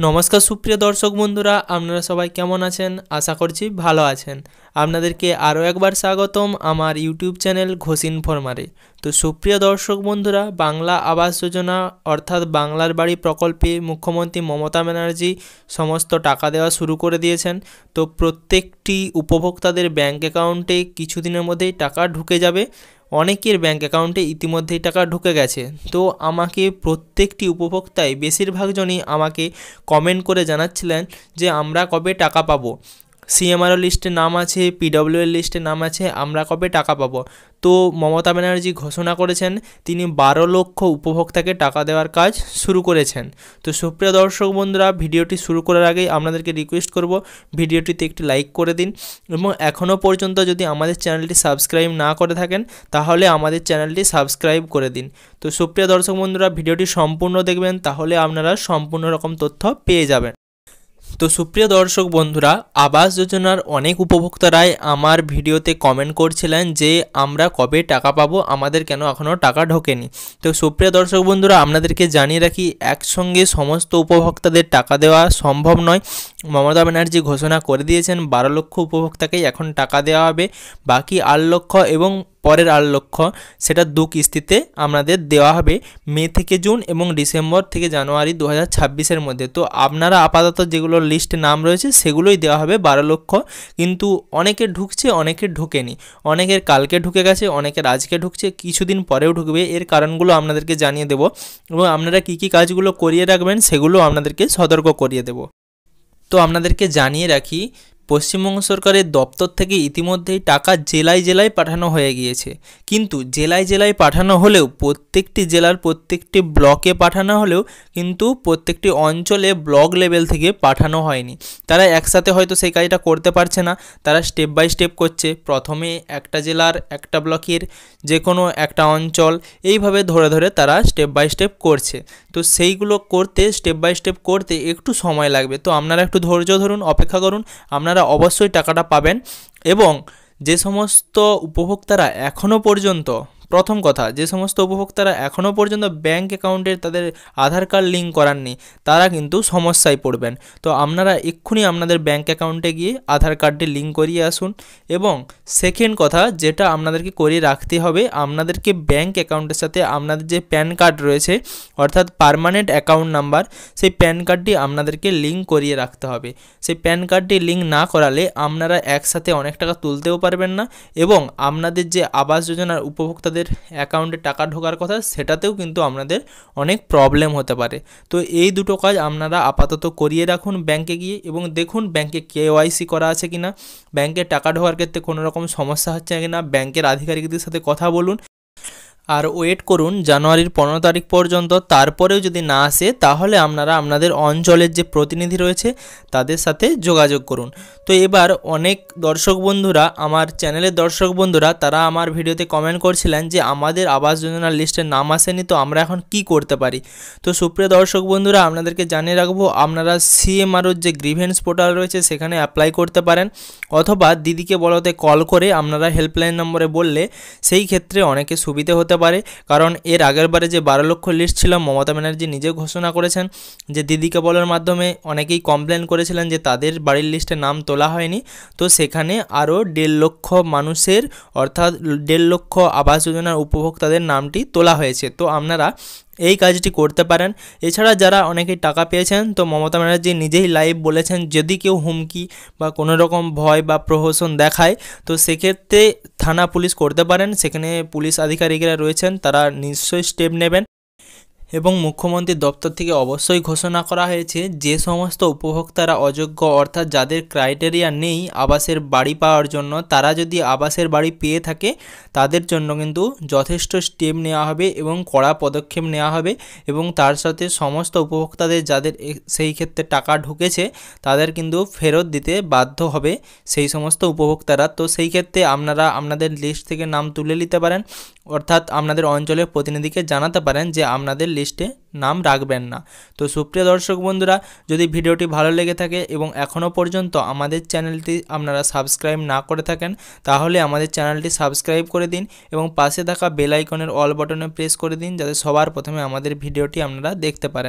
নমস্কার সুপ্রিয় দর্শক বন্ধুরা, আপনারা সবাই কেমন আছেন? আশা করছি ভালো আছেন। আপনাদেরকে আরও একবার স্বাগতম আমার ইউটিউব চ্যানেল ঘোষ ইনফরমারে। তো সুপ্রিয় দর্শক বন্ধুরা, বাংলা আবাস যোজনা অর্থাৎ বাংলার বাড়ি প্রকল্পে মুখ্যমন্ত্রী মমতা ব্যানার্জি সমস্ত টাকা দেওয়া শুরু করে দিয়েছেন। তো প্রত্যেকটি উপভোক্তাদের ব্যাঙ্ক অ্যাকাউন্টে কিছুদিনের মধ্যেই টাকা ঢুকে যাবে। অনেকের ব্যাঙ্ক অ্যাকাউন্টে ইতিমধ্যেই টাকা ঢুকে গেছে। তো আমাকে প্রত্যেকটি উপভোক্তাই বেশিরভাগ জনই আমাকে কমেন্ট করে জানাচ্ছিলেন যে আমরা কবে টাকা পাবো। সিএমআরও লিস্টে নাম আছে, পিডব্লিউএর লিস্টে নাম আছে, আমরা কবে টাকা পাবো। তো মমতা ব্যানার্জি ঘোষণা করেছেন তিনি 12 লক্ষ উপভোক্তাকে টাকা দেওয়ার কাজ শুরু করেছেন। তো সুপ্রিয় দর্শক বন্ধুরা, ভিডিওটি শুরু করার আগেই আপনাদেরকে রিকোয়েস্ট করব ভিডিওটিতে একটি লাইক করে দিন এবং এখনও পর্যন্ত যদি আমাদের চ্যানেলটি সাবস্ক্রাইব না করে থাকেন তাহলে আমাদের চ্যানেলটি সাবস্ক্রাইব করে দিন। তো সুপ্রিয় দর্শক বন্ধুরা, ভিডিওটি সম্পূর্ণ দেখবেন, তাহলে আপনারা সম্পূর্ণ রকম তথ্য পেয়ে যাবেন। তো সুপ্রিয় দর্শক বন্ধুরা, আবাস যোজনার অনেক উপভোক্তারাই আমার ভিডিওতে কমেন্ট করছিলেন যে আমরা কবে টাকা পাবো, আমাদের কেন এখনও টাকা ঢোকেনি। তো সুপ্রিয় দর্শক বন্ধুরা, আপনাদেরকে জানিয়ে রাখি একসঙ্গে সমস্ত উপভোক্তাদের টাকা দেওয়া সম্ভব নয়। মমতা ব্যানার্জি ঘোষণা করে দিয়েছেন 12 লক্ষ উপভোক্তাকেই এখন টাকা দেওয়া হবে। বাকি 8 লক্ষ এবং পরের 8 লক্ষ সেটা 2 কিস্তিতে আমাদের দেওয়া হবে, মে থেকে জুন এবং ডিসেম্বর থেকে জানুয়ারি 2026-এর মধ্যে। তো আপনারা আপাতত যেগুলো লিস্টে নাম রয়েছে সেগুলোই দেওয়া হবে 12 লক্ষ। কিন্তু অনেকের ঢুকছে, অনেকের ঢোকেনি, অনেকের কালকে ঢুকে গেছে, অনেকের আজকে ঢুকছে, কিছুদিন পরেও ঢুকবে। এর কারণগুলো আপনাদেরকে জানিয়ে দেব এবং আপনারা কী কী কাজগুলো করিয়ে রাখবেন সেগুলো আপনাদেরকে সতর্ক করিয়ে দেব। তো আপনাদেরকে জানিয়ে রাখি, পশ্চিমবঙ্গ সরকারের দপ্তর থেকে ইতিমধ্যেই টাকা জেলায় জেলায় পাঠানো হয়ে গিয়েছে। কিন্তু জেলায় জেলায় পাঠানো হলেও প্রত্যেকটি জেলার প্রত্যেকটি ব্লকে পাঠানো হলেও কিন্তু প্রত্যেকটি অঞ্চলে ব্লক লেভেল থেকে পাঠানো হয়নি। তারা একসাথে হয়তো সেই কাজটা করতে পারছে না, তারা স্টেপ বাই স্টেপ করছে। প্রথমে একটা জেলার একটা ব্লকের যে কোনো একটা অঞ্চল, এইভাবে ধরে ধরে তারা স্টেপ বাই স্টেপ করছে। তো সেইগুলো করতে, স্টেপ বাই স্টেপ করতে একটু সময় লাগবে। তো আপনারা একটু ধৈর্য ধরুন, অপেক্ষা করুন, আপনারা অবশ্যই টাকাটা পাবেন। এবং যে সমস্ত উপভোক্তারা এখনও পর্যন্ত, প্রথম কথা, যে সমস্ত উপভোক্তারা এখনও পর্যন্ত ব্যাঙ্ক অ্যাকাউন্টে তাদের আধার কার্ড লিঙ্ক করাননি তারা কিন্তু সমস্যায় পড়বেন। তো আপনারা এক্ষুনি আপনাদের ব্যাঙ্ক অ্যাকাউন্টে গিয়ে আধার কার্ডটি লিঙ্ক করিয়ে আসুন। এবং সেকেন্ড কথা যেটা আপনাদেরকে করিয়ে রাখতে হবে, আপনাদেরকে ব্যাঙ্ক অ্যাকাউন্টের সাথে আপনাদের যে প্যান কার্ড রয়েছে অর্থাৎ পার্মানেন্ট অ্যাকাউন্ট নাম্বার, সেই প্যান কার্ডটি আপনাদেরকে লিঙ্ক করিয়ে রাখতে হবে। সেই প্যান কার্ডটি লিঙ্ক না করালে আপনারা একসাথে অনেক টাকা তুলতেও পারবেন না এবং আপনাদের যে আবাস যোজনার উপভোক্তাদের অ্যাকাউন্টে টাকা ঢোকার কথা সেটাতেও কিন্তু আপনাদের অনেক প্রবলেম হতে পারে। তো এই দুটো কাজ আপনারা আপাতত করিয়ে রাখুন ব্যাংকে গিয়ে এবং দেখুন ব্যাংকে কেওয়াইসি করা আছে কিনা, ব্যাংকে টাকা ঢোকার ক্ষেত্রে কোনো রকম সমস্যা হচ্ছে কিনা, ব্যাংকের আধিকারিকদের সাথে কথা বলুন আর ওয়েট করুন জানুয়ারির 15 তারিখ পর্যন্ত। তারপরেও যদি না আসে তাহলে আপনারা আপনাদের অঞ্চলের যে প্রতিনিধি রয়েছে তাদের সাথে যোগাযোগ করুন। তো এবার অনেক দর্শক বন্ধুরা, আমার চ্যানেলের দর্শক বন্ধুরা, তারা আমার ভিডিওতে কমেন্ট করছিলেন যে আমাদের আবাস যোজনার লিস্টে নাম আসেনি, তো আমরা এখন কি করতে পারি। তো সুপ্রিয় দর্শক বন্ধুরা, আপনাদেরকে জানিয়ে রাখবো আপনারা সিএমআরওর যে গ্রিভেন্স পোর্টাল রয়েছে সেখানে অ্যাপ্লাই করতে পারেন, অথবা দিদিকে বলতে কল করে আপনারা হেল্পলাইন নম্বরে বললে সেই ক্ষেত্রে অনেকে সুবিধে হতে পারে। কারণ এর আগের বারে যে 12 লক্ষ লিস্ট ছিল, মমতা ব্যানার্জি নিজে ঘোষণা করেছেন যে দিদিকে বলার মাধ্যমে অনেকেই কমপ্লেন করেছিলেন যে তাদের বাড়ির লিস্টে নাম তোলা হয়নি। তো সেখানে আরও 1.5 লক্ষ মানুষের অর্থাৎ 1.5 লক্ষ আবাস যোজনার উপভোক্তাদের নামটি তোলা হয়েছে। তো আপনারা এই কাজটি করতে পারেন। এছাড়া যারা অনেকেই টাকা পেয়েছেন, তো মমতা ব্যানার্জি নিজেই লাইভ বলেছেন যদি কেউ হুমকি বা কোনো রকম ভয় বা প্রহসন দেখায় তো সেক্ষেত্রে থানা পুলিশ করতে পারেন। সেখানে পুলিশ আধিকারিকরা রয়েছেন, তারা নিশ্চয়ই স্টেপ নেবেন। এবং মুখ্যমন্ত্রীর দপ্তর থেকে অবশ্যই ঘোষণা করা হয়েছে যে সমস্ত উপভোক্তারা অযোগ্য অর্থাৎ যাদের ক্রাইটেরিয়া নেই আবাসের বাড়ি পাওয়ার জন্য, তারা যদি আবাসের বাড়ি পেয়ে থাকে তাদের জন্য কিন্তু যথেষ্ট স্টেপ নেওয়া হবে এবং কড়া পদক্ষেপ নেওয়া হবে। এবং তার সাথে সমস্ত উপভোক্তাদের যাদের সেই ক্ষেত্রে টাকা ঢুকেছে তাদের কিন্তু ফেরত দিতে বাধ্য হবে সেই সমস্ত উপভোক্তারা। তো সেই ক্ষেত্রে আপনারা আপনাদের লিস্ট থেকে নাম তুলে নিতে পারেন, অর্থাৎ আপনাদের অঞ্চলের প্রতিনিধিকে জানাতে পারেন যে আপনাদের লিস্টে নাম রাখবেন না। তো সুপ্রিয় দর্শক বন্ধুরা, যদি ভিডিওটি ভালো লেগে থাকে এবং এখনও পর্যন্ত আমাদের চ্যানেলটি আপনারা সাবস্ক্রাইব না করে থাকেন তাহলে আমাদের চ্যানেলটি সাবস্ক্রাইব করে দিন এবং পাশে থাকা বেল আইকনের অল বাটনে প্রেস করে দিন যাতে সবার প্রথমে আমাদের ভিডিওটি আপনারা দেখতে পারেন।